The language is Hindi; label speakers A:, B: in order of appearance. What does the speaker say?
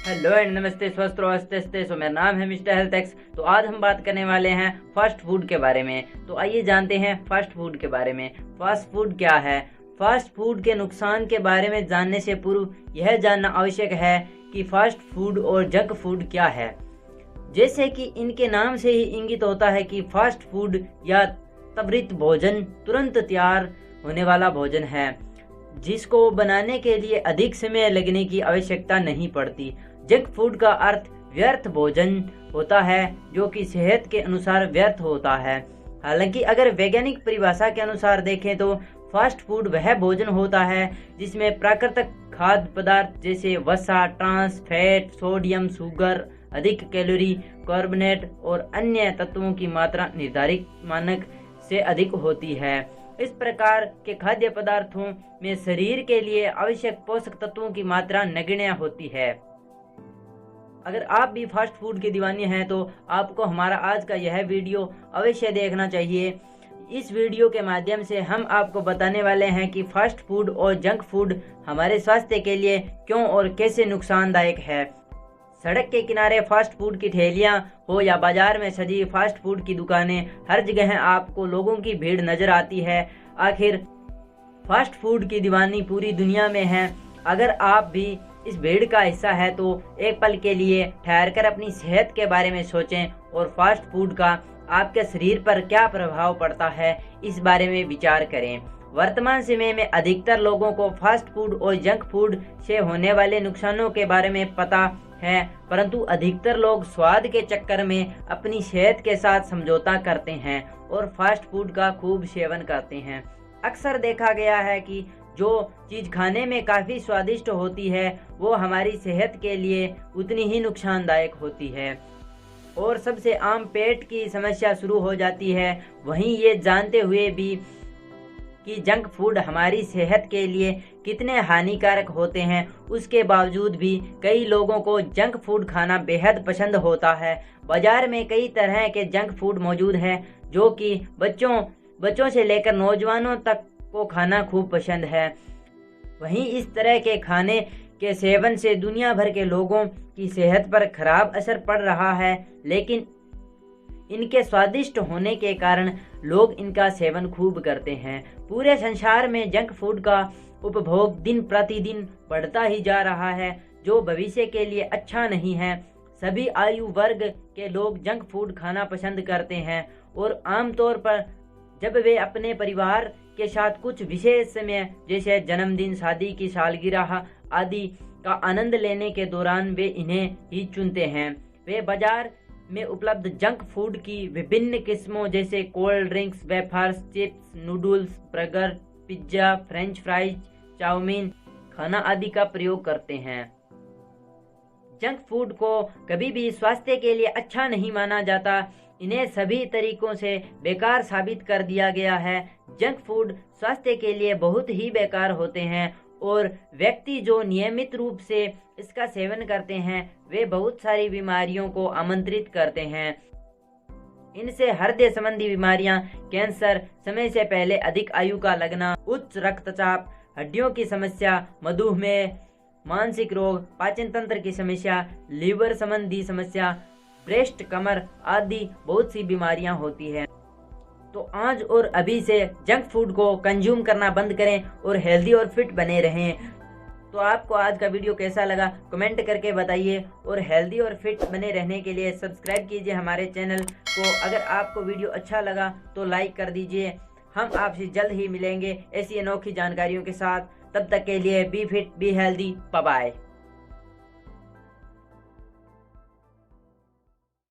A: हेलो एंड नमस्ते, स्वस्थ रहो, हंसते हंसते। सो मेरा नाम है मिस्टर हेल्थ एक्स। तो आज हम बात करने वाले हैं फास्ट फूड के बारे में। तो आइए जानते हैं फास्ट फूड के बारे में। फास्ट फूड क्या है? फास्ट फूड के नुकसान के बारे में जानने से पूर्व यह जानना आवश्यक है कि फास्ट फूड और जंक फूड क्या है। जैसे कि इनके नाम से ही इंगित होता है कि फास्ट फूड या त्वरित भोजन तुरंत तैयार होने वाला भोजन है, जिसको बनाने के लिए अधिक समय लगने की आवश्यकता नहीं पड़ती। जंक फूड का अर्थ व्यर्थ भोजन होता है, जो कि सेहत के अनुसार व्यर्थ होता है। हालांकि अगर वैज्ञानिक परिभाषा के अनुसार देखें तो फास्ट फूड वह भोजन होता है जिसमें प्राकृतिक खाद्य पदार्थ जैसे वसा, ट्रांस फैट, सोडियम, शुगर, अधिक कैलोरी, कार्बोनेट और अन्य तत्वों की मात्रा निर्धारित मानक से अधिक होती है। इस प्रकार के खाद्य पदार्थों में शरीर के लिए आवश्यक पोषक तत्वों की मात्रा नगण्य होती है। अगर आप भी फास्ट फूड के दीवाने हैं तो आपको हमारा आज का यह वीडियो अवश्य देखना चाहिए। इस वीडियो के माध्यम से हम आपको बताने वाले हैं कि फास्ट फूड और जंक फूड हमारे स्वास्थ्य के लिए क्यों और कैसे नुकसानदायक है। सड़क के किनारे फास्ट फूड की ठेलियां हो या बाजार में सजी फास्ट फूड की दुकानें, हर जगह आपको लोगों की भीड़ नजर आती है। आखिर फास्ट फूड की दीवानी पूरी दुनिया में है। अगर आप भी इस भीड़ का हिस्सा है तो एक पल के लिए ठहरकर अपनी सेहत के बारे में सोचें और फास्ट फूड का आपके शरीर पर क्या प्रभाव पड़ता है, इस बारे में विचार करें। वर्तमान समय में अधिकतर लोगों को फास्ट फूड और जंक फूड से होने वाले नुकसानों के बारे में पता है, परंतु अधिकतर लोग स्वाद के चक्कर में अपनी सेहत के साथ समझौता करते हैं और फास्ट फूड का खूब सेवन करते हैं। अक्सर देखा गया है कि जो चीज खाने में काफी स्वादिष्ट होती है वो हमारी सेहत के लिए उतनी ही नुकसानदायक होती है और सबसे आम पेट की समस्या शुरू हो जाती है। वहीं ये जानते हुए भी कि जंक फूड हमारी सेहत के लिए कितने हानिकारक होते हैं, उसके बावजूद भी कई लोगों को जंक फूड खाना बेहद पसंद होता है। बाजार में कई तरह के जंक फूड मौजूद है जो कि बच्चों से लेकर नौजवानों तक को खाना खूब पसंद है। वहीं इस तरह के खाने के सेवन से दुनिया भर के लोगों की सेहत पर खराब असर पड़ रहा है, लेकिन इनके स्वादिष्ट होने के कारण लोग इनका सेवन खूब करते हैं। पूरे संसार में जंक फूड का उपभोग दिन प्रतिदिन बढ़ता ही जा रहा है, जो भविष्य के लिए अच्छा नहीं है। सभी आयु वर्ग के लोग जंक फूड खाना पसंद करते हैं और आमतौर पर जब वे अपने परिवार के साथ कुछ विशेष समय जैसे जन्मदिन, शादी की सालगिरह आदि का आनंद लेने के दौरान वे इन्हें ही चुनते हैं। वे बाजार में उपलब्ध जंक फूड की विभिन्न किस्मों जैसे cold drinks, wafers, chips, noodles, burger, pizza, French fries, chowmein, खाना आदि का प्रयोग करते हैं। जंक फूड को कभी भी स्वास्थ्य के लिए अच्छा नहीं माना जाता। इन्हें सभी तरीकों से बेकार साबित कर दिया गया है। जंक फूड स्वास्थ्य के लिए बहुत ही बेकार होते हैं और व्यक्ति जो नियमित रूप से इसका सेवन करते हैं वे बहुत सारी बीमारियों को आमंत्रित करते हैं। इनसे हृदय संबंधी बीमारियां, कैंसर, समय से पहले अधिक आयु का लगना, उच्च रक्तचाप, हड्डियों की समस्या, मधुमेह, मानसिक रोग, पाचन तंत्र की समस्या, लीवर संबंधी समस्या, ब्रेस्ट, कमर आदि बहुत सी बीमारियां होती हैं। तो आज और अभी से जंक फूड को कंज्यूम करना बंद करें और हेल्दी और फिट बने रहें। तो आपको आज का वीडियो कैसा लगा कमेंट करके बताइए और हेल्दी और फिट बने रहने के लिए सब्सक्राइब कीजिए हमारे चैनल को। अगर आपको वीडियो अच्छा लगा तो लाइक कर दीजिए। हम आपसे जल्द ही मिलेंगे ऐसी अनोखी जानकारियों के साथ। तब तक के लिए be fit, be healthy, bye bye.